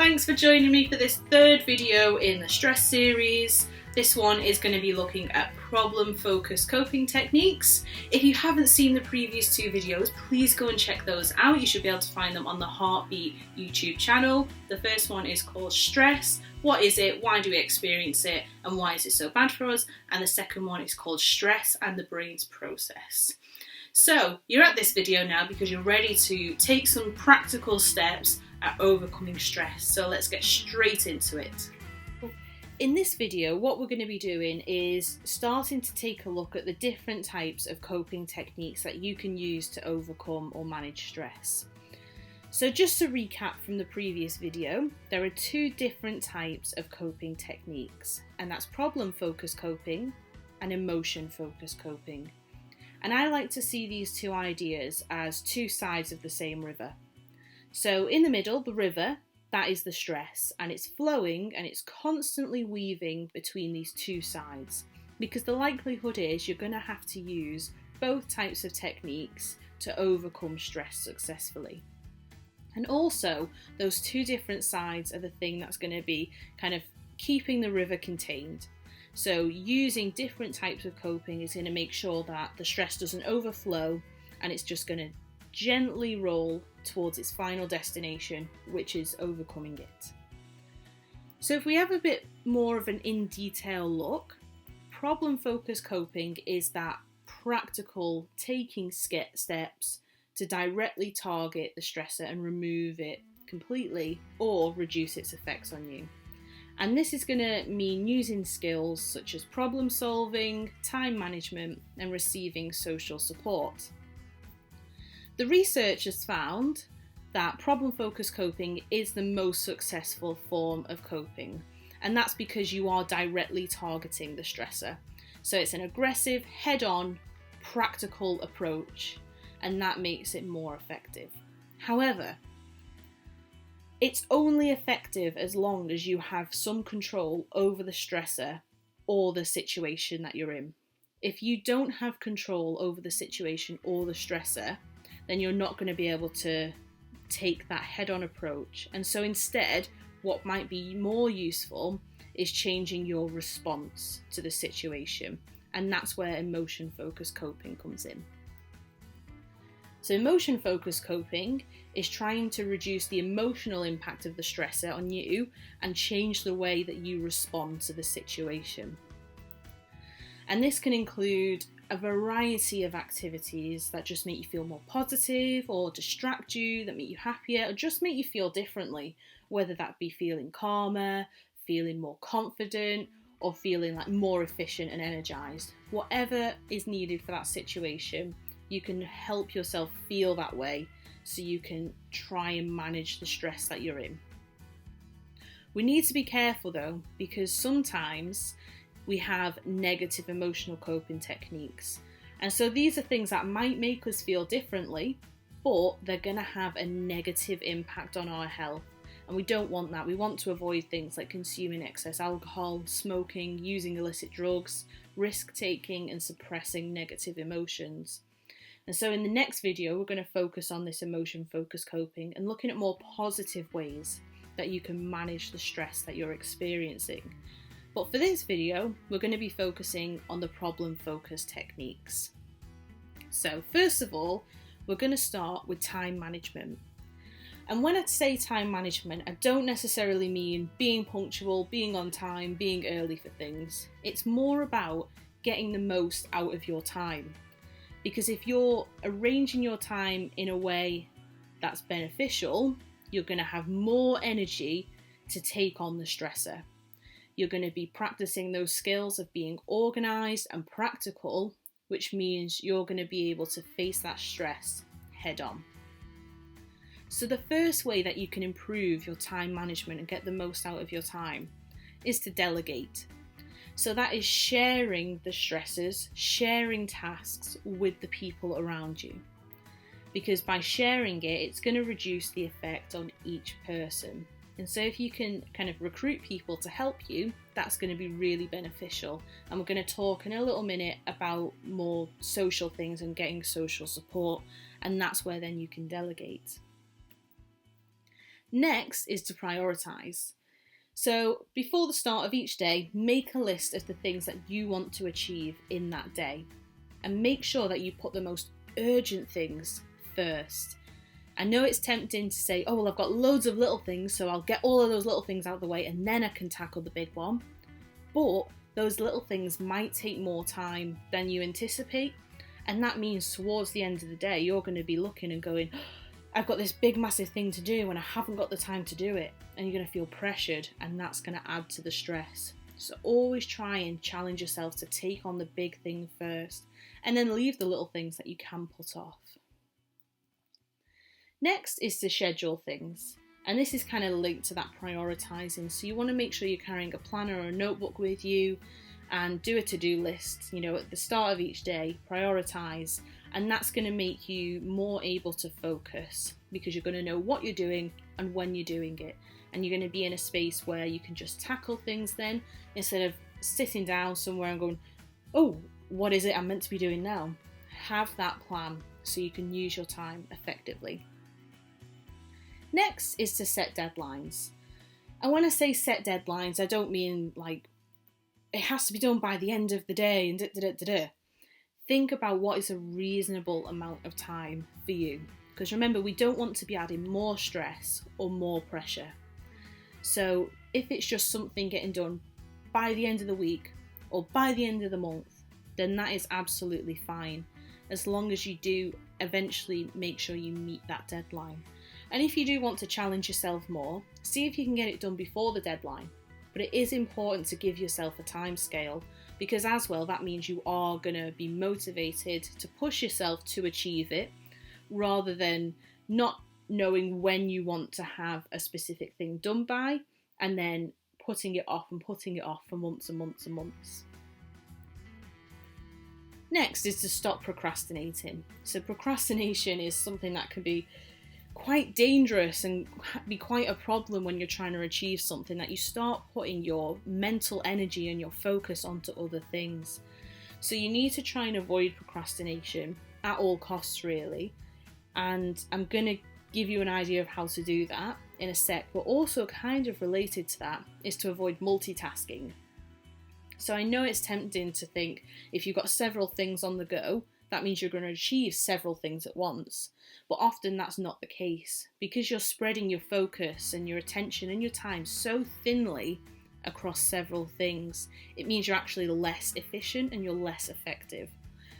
Thanks for joining me for this third video in the stress series. This one is going to be looking at problem-focused coping techniques. If you haven't seen the previous two videos, please go and check those out. You should be able to find them on the Heartbeat YouTube channel. The first one is called Stress. What is it? Why do we experience it? And why is it so bad for us? And the second one is called Stress and the Brain's Process. So you're at this video now because you're ready to take some practical steps at overcoming stress. So let's get straight into it. In this video, what we're going to be doing is starting to take a look at the different types of coping techniques that you can use to overcome or manage stress. So just to recap from the previous video, there are two different types of coping techniques, and that's problem-focused coping and emotion-focused coping. And I like to see these two ideas as two sides of the same river. So in the middle, the river, that is the stress, and it's flowing and it's constantly weaving between these two sides, because the likelihood is you're going to have to use both types of techniques to overcome stress successfully. And also, those two different sides are the thing that's going to be kind of keeping the river contained. So using different types of coping is going to make sure that the stress doesn't overflow and it's just going to gently roll towards its final destination, which is overcoming it. So if we have a bit more of an in-detail look, problem-focused coping is that practical taking steps to directly target the stressor and remove it completely or reduce its effects on you. And this is going to mean using skills such as problem solving, time management, and receiving social support. The research has found that problem-focused coping is the most successful form of coping, and that's because you are directly targeting the stressor. So it's an aggressive, head-on, practical approach, and that makes it more effective. However, it's only effective as long as you have some control over the stressor or the situation that you're in. If you don't have control over the situation or the stressor, then you're not going to be able to take that head-on approach. And so instead, what might be more useful is changing your response to the situation. And that's where emotion-focused coping comes in. So emotion-focused coping is trying to reduce the emotional impact of the stressor on you and change the way that you respond to the situation. And this can include a variety of activities that just make you feel more positive or distract you, that make you happier, or just make you feel differently, whether that be feeling calmer, feeling more confident, or feeling like more efficient and energized. Whatever is needed for that situation, you can help yourself feel that way so you can try and manage the stress that you're in. We need to be careful though, because sometimes we have negative emotional coping techniques. And so these are things that might make us feel differently, but they're going to have a negative impact on our health. And we don't want that. We want to avoid things like consuming excess alcohol, smoking, using illicit drugs, risk-taking, and suppressing negative emotions. And so in the next video, we're going to focus on this emotion-focused coping and looking at more positive ways that you can manage the stress that you're experiencing. But for this video, we're going to be focusing on the problem-focused techniques. So first of all, we're going to start with time management. And when I say time management, I don't necessarily mean being punctual, being on time, being early for things. It's more about getting the most out of your time. Because if you're arranging your time in a way that's beneficial, you're going to have more energy to take on the stressor. You're going to be practicing those skills of being organised and practical, which means you're going to be able to face that stress head on. So the first way that you can improve your time management and get the most out of your time is to delegate. So that is sharing the stresses, sharing tasks with the people around you. Because by sharing it, it's going to reduce the effect on each person. And so if you can kind of recruit people to help you, that's going to be really beneficial. And we're going to talk in a little minute about more social things and getting social support. And that's where then you can delegate. Next is to prioritise. So before the start of each day, make a list of the things that you want to achieve in that day, and make sure that you put the most urgent things first. I know it's tempting to say, oh, well, I've got loads of little things, so I'll get all of those little things out of the way and then I can tackle the big one. But those little things might take more time than you anticipate, and that means towards the end of the day, you're going to be looking and going, I've got this big massive thing to do and I haven't got the time to do it, and you're going to feel pressured, and that's going to add to the stress. So always try and challenge yourself to take on the big thing first, and then leave the little things that you can put off. Next is to schedule things, and this is kind of linked to that prioritising. So you want to make sure you're carrying a planner or a notebook with you, and do a to-do list, at the start of each day, prioritise, and that's going to make you more able to focus, because you're going to know what you're doing and when you're doing it, and you're going to be in a space where you can just tackle things then, instead of sitting down somewhere and going, oh, what is it I'm meant to be doing now? Have that plan so you can use your time effectively. Next is to set deadlines. And when I say set deadlines, I don't mean like it has to be done by the end of the day and da-da-da-da-da. Think about what is a reasonable amount of time for you. Because remember, we don't want to be adding more stress or more pressure. So if it's just something getting done by the end of the week or by the end of the month, then that is absolutely fine, as long as you do eventually make sure you meet that deadline. And if you do want to challenge yourself more, see if you can get it done before the deadline. But it is important to give yourself a time scale, because as well, that means you are going to be motivated to push yourself to achieve it, rather than not knowing when you want to have a specific thing done by, and then putting it off for months and months and months. Next is to stop procrastinating. So procrastination is something that can be quite dangerous and be quite a problem when you're trying to achieve something, that you start putting your mental energy and your focus onto other things. So you need to try and avoid procrastination at all costs, really. And I'm going to give you an idea of how to do that in a sec, but also kind of related to that is to avoid multitasking. So I know it's tempting to think if you've got several things on the go, that means you're going to achieve several things at once. But often that's not the case, because you're spreading your focus and your attention and your time so thinly across several things. It means you're actually less efficient and you're less effective.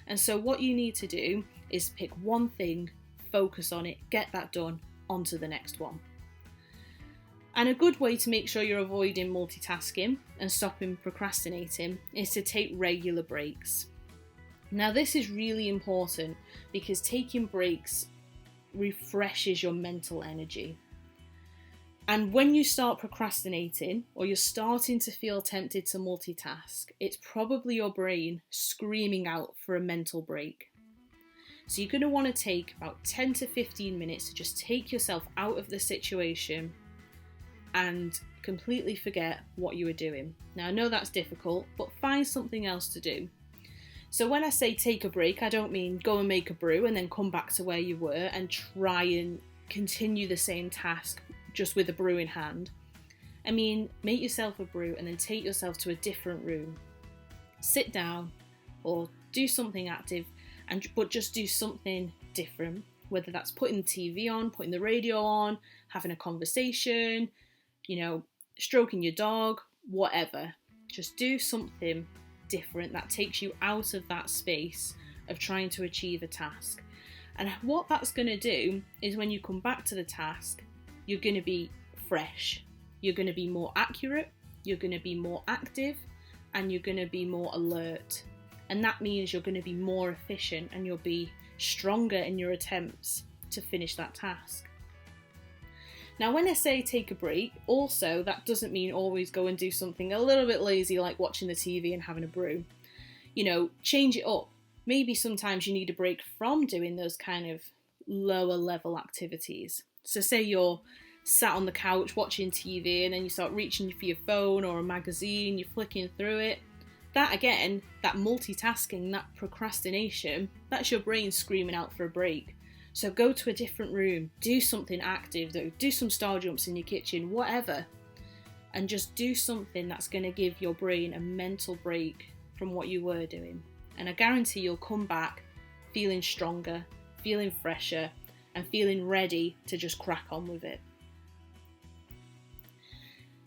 And so what you need to do is pick one thing, focus on it, get that done, onto the next one. And a good way to make sure you're avoiding multitasking and stopping procrastinating is to take regular breaks. Now this is really important, because taking breaks refreshes your mental energy. And when you start procrastinating, or you're starting to feel tempted to multitask, it's probably your brain screaming out for a mental break. So you're going to want to take about 10 to 15 minutes to just take yourself out of the situation and completely forget what you were doing. Now I know that's difficult, but find something else to do. So when I say take a break, I don't mean go and make a brew and then come back to where you were and try and continue the same task just with a brew in hand. I mean, make yourself a brew and then take yourself to a different room. Sit down or do something active, but just do something different. Whether that's putting the TV on, putting the radio on, having a conversation, stroking your dog, whatever. Just do something different that takes you out of that space of trying to achieve a task. And what that's going to do is when you come back to the task, you're going to be fresh, you're going to be more accurate, you're going to be more active, and you're going to be more alert. And that means you're going to be more efficient and you'll be stronger in your attempts to finish that task. Now when I say take a break, also that doesn't mean always go and do something a little bit lazy like watching the TV and having a brew. Change it up. Maybe sometimes you need a break from doing those kind of lower level activities. So say you're sat on the couch watching TV and then you start reaching for your phone or a magazine, you're flicking through it. That multitasking, that procrastination, that's your brain screaming out for a break. So go to a different room, do something active, do some star jumps in your kitchen, whatever, and just do something that's going to give your brain a mental break from what you were doing. And I guarantee you'll come back feeling stronger, feeling fresher, and feeling ready to just crack on with it.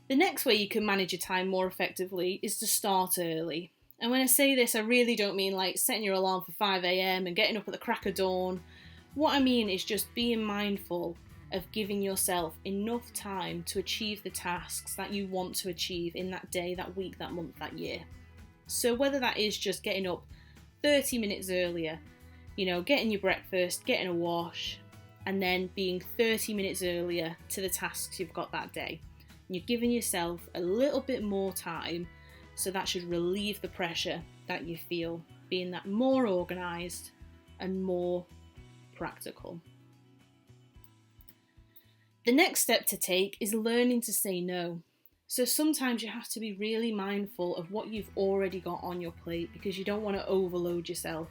The next way you can manage your time more effectively is to start early. And when I say this, I really don't mean like setting your alarm for 5 a.m. and getting up at the crack of dawn. What I mean is just being mindful of giving yourself enough time to achieve the tasks that you want to achieve in that day, that week, that month, that year. So whether that is just getting up 30 minutes earlier, getting your breakfast, getting a wash, and then being 30 minutes earlier to the tasks you've got that day. You're giving yourself a little bit more time, so that should relieve the pressure that you feel, being that more organised and more practical. The next step to take is learning to say no. So sometimes you have to be really mindful of what you've already got on your plate because you don't want to overload yourself.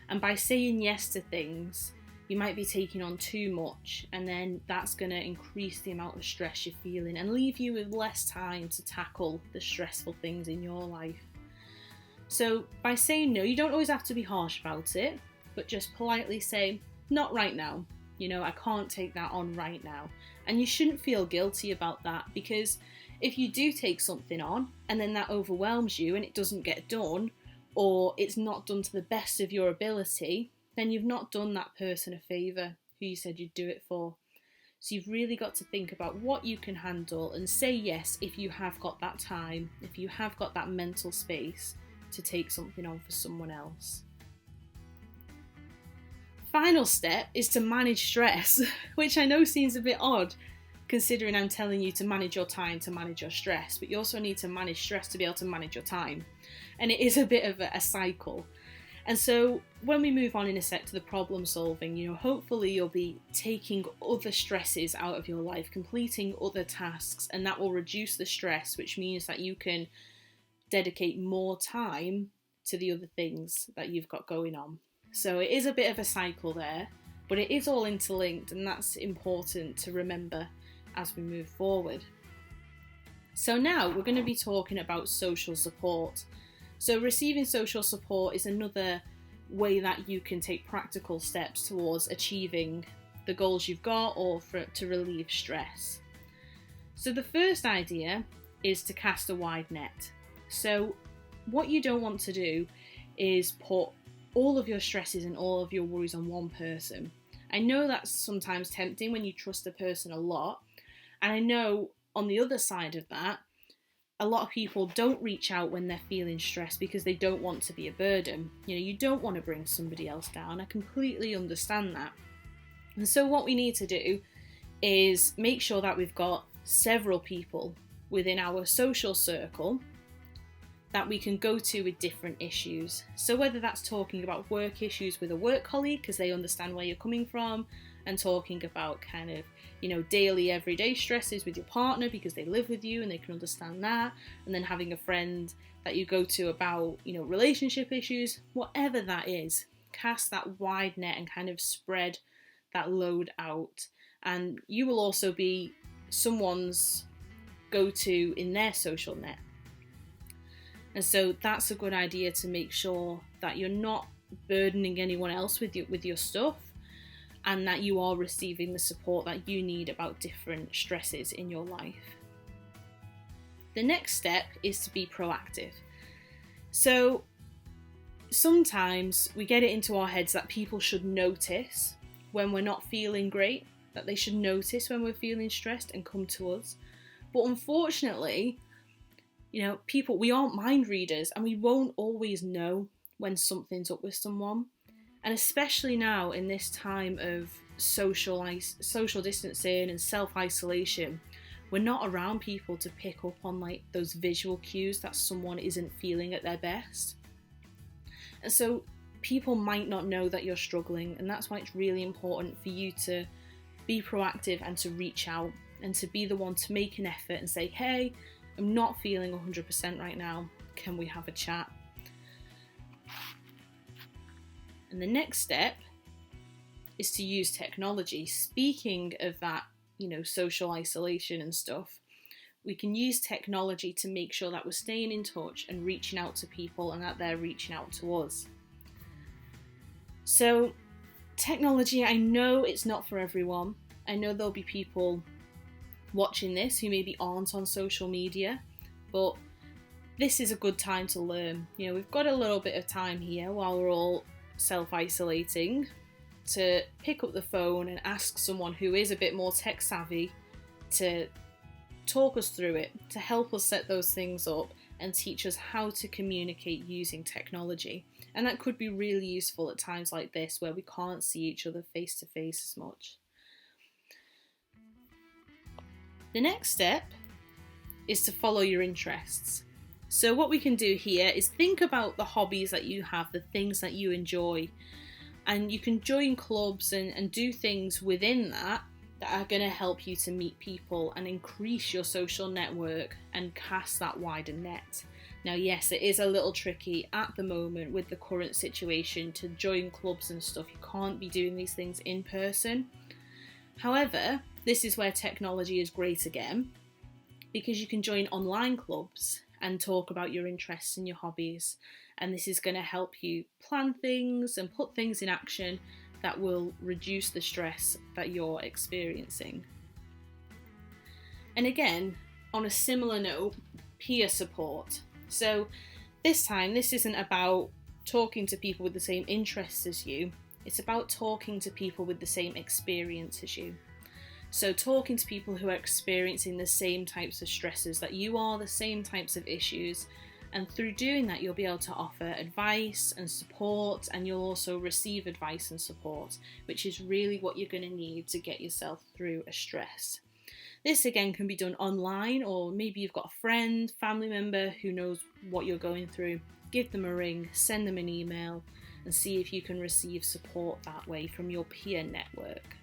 And by saying yes to things, you might be taking on too much, and then that's going to increase the amount of stress you're feeling and leave you with less time to tackle the stressful things in your life. So by saying no, you don't always have to be harsh about it, but just politely say, not right now. I can't take that on right now. And you shouldn't feel guilty about that, because if you do take something on and then that overwhelms you and it doesn't get done, or it's not done to the best of your ability, then you've not done that person a favour who you said you'd do it for. So you've really got to think about what you can handle and say yes if you have got that time, if you have got that mental space to take something on for someone else. Final step is to manage stress, which I know seems a bit odd considering I'm telling you to manage your time to manage your stress, but you also need to manage stress to be able to manage your time. And it is a bit of a cycle. And so when we move on in a sec to the problem solving, hopefully you'll be taking other stresses out of your life, completing other tasks, and that will reduce the stress, which means that you can dedicate more time to the other things that you've got going on. So it is a bit of a cycle there, but it is all interlinked, and that's important to remember as we move forward. So now we're going to be talking about social support. So receiving social support is another way that you can take practical steps towards achieving the goals you've got or to relieve stress. So the first idea is to cast a wide net. So what you don't want to do is put all of your stresses and all of your worries on one person. I know that's sometimes tempting when you trust a person a lot, and I know on the other side of that, a lot of people don't reach out when they're feeling stressed because they don't want to be a burden. You don't want to bring somebody else down. I completely understand that. And so what we need to do is make sure that we've got several people within our social circle that we can go to with different issues. So whether that's talking about work issues with a work colleague because they understand where you're coming from, and talking about kind of, daily everyday stresses with your partner because they live with you and they can understand that, and then having a friend that you go to about, relationship issues, whatever that is, cast that wide net and kind of spread that load out. And you will also be someone's go-to in their social net. And so that's a good idea to make sure that you're not burdening anyone else with your stuff, and that you are receiving the support that you need about different stresses in your life. The next step is to be proactive. So sometimes we get it into our heads that people should notice when we're not feeling great, that they should notice when we're feeling stressed and come to us. But unfortunately, people, we aren't mind readers, and we won't always know when something's up with someone. And especially now in this time of social distancing and self-isolation, we're not around people to pick up on those visual cues that someone isn't feeling at their best. And so people might not know that you're struggling, and that's why it's really important for you to be proactive and to reach out and to be the one to make an effort and say, hey, I'm not feeling 100% right now, can we have a chat? And the next step is to use technology. Speaking of that, social isolation and stuff, we can use technology to make sure that we're staying in touch and reaching out to people and that they're reaching out to us. So technology, I know it's not for everyone. I know there'll be people watching this who maybe aren't on social media, but this is a good time to learn. We've got a little bit of time here while we're all self-isolating to pick up the phone and ask someone who is a bit more tech savvy to talk us through it, to help us set those things up and teach us how to communicate using technology. And that could be really useful at times like this where we can't see each other face to face as much. The next step is to follow your interests. So what we can do here is think about the hobbies that you have, the things that you enjoy, and you can join clubs and do things within that are going to help you to meet people and increase your social network and cast that wider net. Now, yes, it is a little tricky at the moment with the current situation to join clubs and stuff. You can't be doing these things in person. However, this is where technology is great again, because you can join online clubs and talk about your interests and your hobbies. And this is going to help you plan things and put things in action that will reduce the stress that you're experiencing. And again, on a similar note, peer support. So this time, this isn't about talking to people with the same interests as you. It's about talking to people with the same experience as you. So talking to people who are experiencing the same types of stresses that you are, the same types of issues, and through doing that you'll be able to offer advice and support, and you'll also receive advice and support, which is really what you're going to need to get yourself through a stress. This again can be done online, or maybe you've got a friend, family member who knows what you're going through. Give them a ring, send them an email, and see if you can receive support that way from your peer network.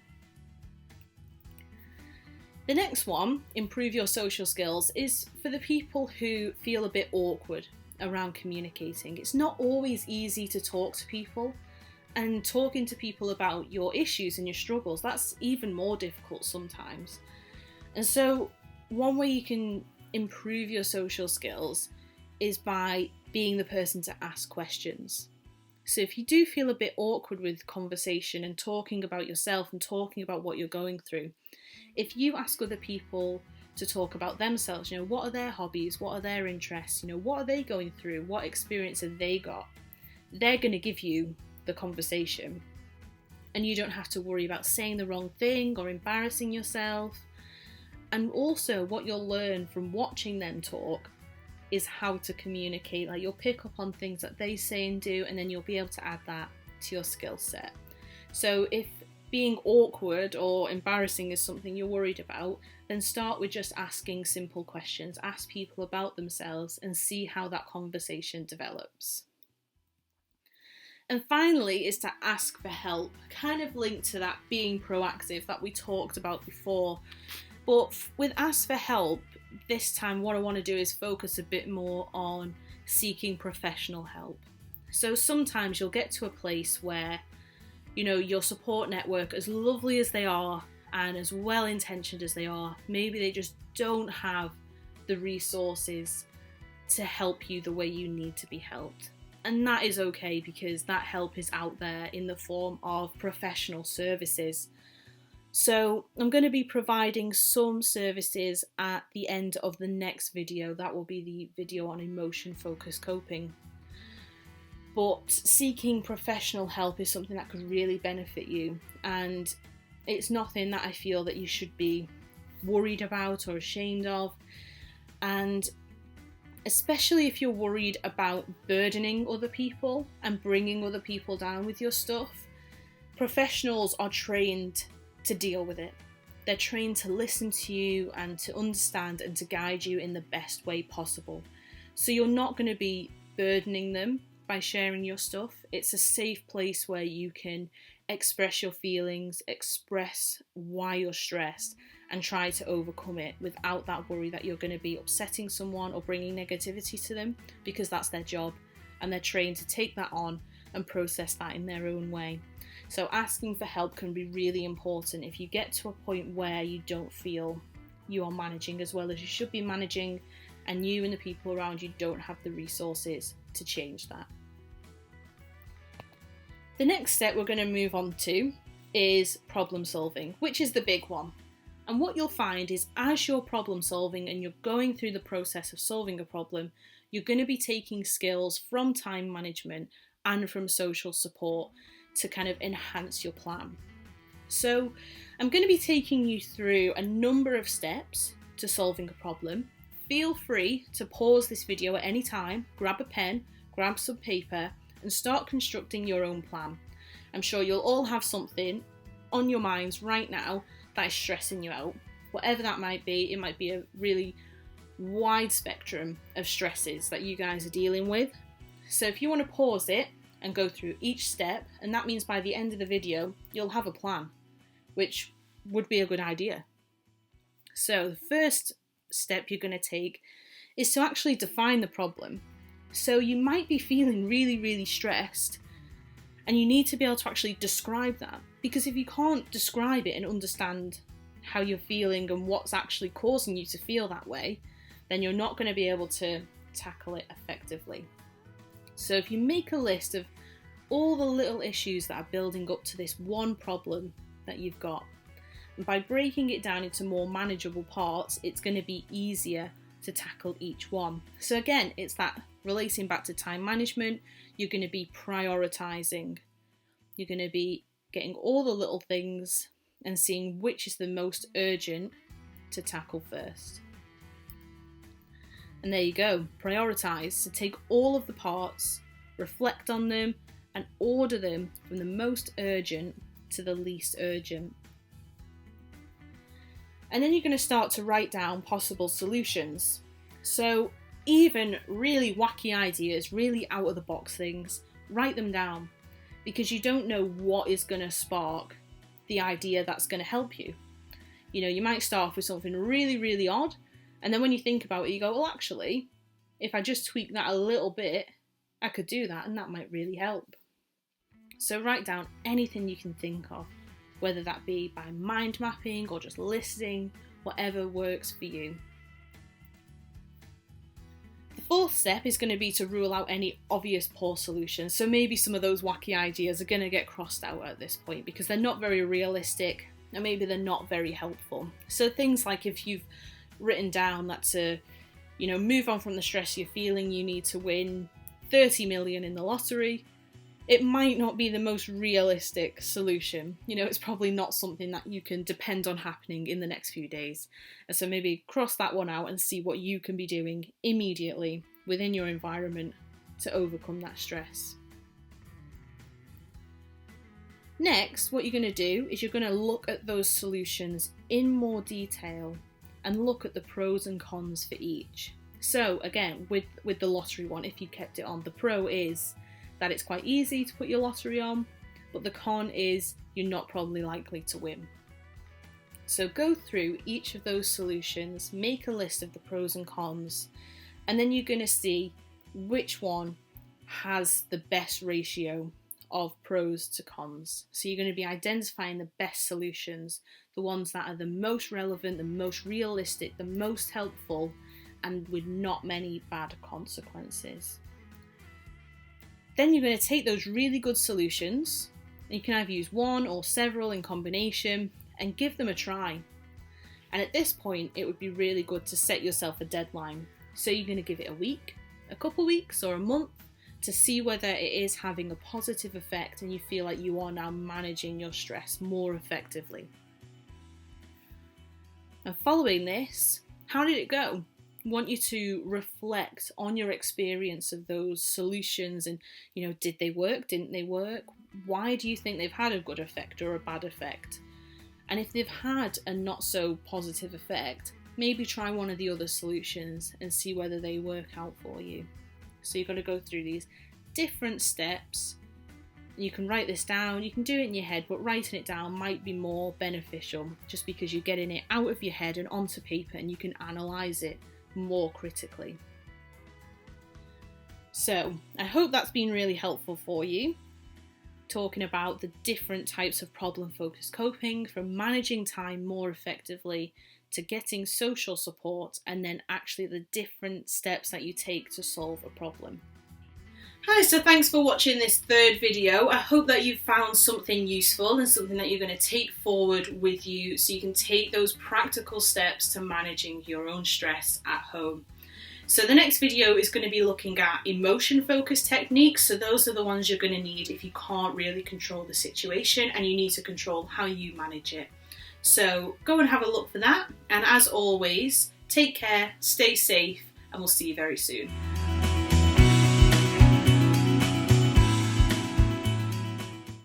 The next one, improve your social skills, is for the people who feel a bit awkward around communicating. It's not always easy to talk to people, and talking to people about your issues and your struggles, that's even more difficult sometimes. And so one way you can improve your social skills is by being the person to ask questions. So if you do feel a bit awkward with conversation and talking about yourself and talking about what you're going through, if you ask other people to talk about themselves, what are their hobbies, what are their interests, what are they going through, what experience have they got, they're going to give you the conversation. And you don't have to worry about saying the wrong thing or embarrassing yourself. And also what you'll learn from watching them talk is how to communicate. Like, you'll pick up on things that they say and do, and then you'll be able to add that to your skill set. So if being awkward or embarrassing is something you're worried about, then start with just asking simple questions. Ask people about themselves and see how that conversation develops. And finally is to ask for help, kind of linked to that being proactive that we talked about before. But with ask for help, this time what I want to do is focus a bit more on seeking professional help. So sometimes you'll get to a place where, your support network, as lovely as they are and as well-intentioned as they are, maybe they just don't have the resources to help you the way you need to be helped. And that is okay, because that help is out there in the form of professional services. So I'm going to be providing some services at the end of the next video. That will be the video on emotion-focused coping. But seeking professional help is something that could really benefit you, and it's nothing that I feel that you should be worried about or ashamed of. And especially if you're worried about burdening other people and bringing other people down with your stuff, professionals are trained to deal with it. They're trained to listen to you and to understand and to guide you in the best way possible. So you're not going to be burdening them by sharing your stuff. It's a safe place where you can express your feelings, express why you're stressed, and try to overcome it without that worry that you're going to be upsetting someone or bringing negativity to them, because that's their job and they're trained to take that on and process that in their own way. So asking for help can be really important if you get to a point where you don't feel you are managing as well as you should be managing, and you and the people around you don't have the resources to change that. The next step we're going to move on to is problem solving, which is the big one. And what you'll find is as you're problem solving and you're going through the process of solving a problem, you're going to be taking skills from time management and from social support to kind of enhance your plan. So I'm going to be taking you through a number of steps to solving a problem. Feel free to pause this video at any time, grab a pen, grab some paper, and start constructing your own plan. I'm sure you'll all have something on your minds right now that is stressing you out. Whatever that might be, it might be a really wide spectrum of stresses that you guys are dealing with. So if you want to pause it and go through each step, and that means by the end of the video, you'll have a plan, which would be a good idea. So the first step you're going to take is to actually define the problem. So you might be feeling really, really stressed, and you need to be able to actually describe that, because if you can't describe it and understand how you're feeling and what's actually causing you to feel that way, then you're not going to be able to tackle it effectively. So if you make a list of all the little issues that are building up to this one problem that you've got, and by breaking it down into more manageable parts, it's going to be easier to tackle each one. So again, it's that relating back to time management. You're going to be prioritizing. You're going to be getting all the little things and seeing which is the most urgent to tackle first. And there you go, prioritize. So take all of the parts, reflect on them, and order them from the most urgent to the least urgent. And then you're going to start to write down possible solutions. So even really wacky ideas, really out of the box things, write them down, because you don't know what is going to spark the idea that's going to help you. You know, you might start off with something really, really odd, and then when you think about it, you go, well, actually, if I just tweak that a little bit, I could do that, and that might really help. So write down anything you can think of, whether that be by mind mapping or just listing, whatever works for you. The fourth step is going to be to rule out any obvious poor solutions. So maybe some of those wacky ideas are going to get crossed out at this point because they're not very realistic and maybe they're not very helpful. So things like if you've written down that to, move on from the stress you're feeling, you need to win 30 million in the lottery. It might not be the most realistic solution. It's probably not something that you can depend on happening in the next few days. And so maybe cross that one out and see what you can be doing immediately within your environment to overcome that stress. Next, what you're going to do is you're going to look at those solutions in more detail and look at the pros and cons for each. So again, with the lottery one, if you kept it on, the pro is that it's quite easy to put your lottery on, but the con is you're not probably likely to win. So go through each of those solutions, make a list of the pros and cons, and then you're going to see which one has the best ratio of pros to cons. So you're going to be identifying the best solutions, the ones that are the most relevant, the most realistic, the most helpful, and with not many bad consequences. Then you're going to take those really good solutions, and you can either use one or several in combination, and give them a try. And at this point, it would be really good to set yourself a deadline. So you're going to give it a week, a couple weeks, or a month to see whether it is having a positive effect and you feel like you are now managing your stress more effectively. And following this, how did it go? I want you to reflect on your experience of those solutions and, did they work? Didn't they work? Why do you think they've had a good effect or a bad effect? And if they've had a not so positive effect, maybe try one of the other solutions and see whether they work out for you. So you've got to go through these different steps. You can write this down, you can do it in your head, but writing it down might be more beneficial just because you're getting it out of your head and onto paper and you can analyse it more critically. So I hope that's been really helpful for you. talking about the different types of problem-focused coping, from managing time more effectively to getting social support, and then actually the different steps that you take to solve a problem. Hi, so thanks for watching this third video. I hope that you've found something useful and something that you're going to take forward with you so you can take those practical steps to managing your own stress at home. So the next video is going to be looking at emotion-focused techniques. So those are the ones you're going to need if you can't really control the situation and you need to control how you manage it. So go and have a look for that. And as always, take care, stay safe, and we'll see you very soon.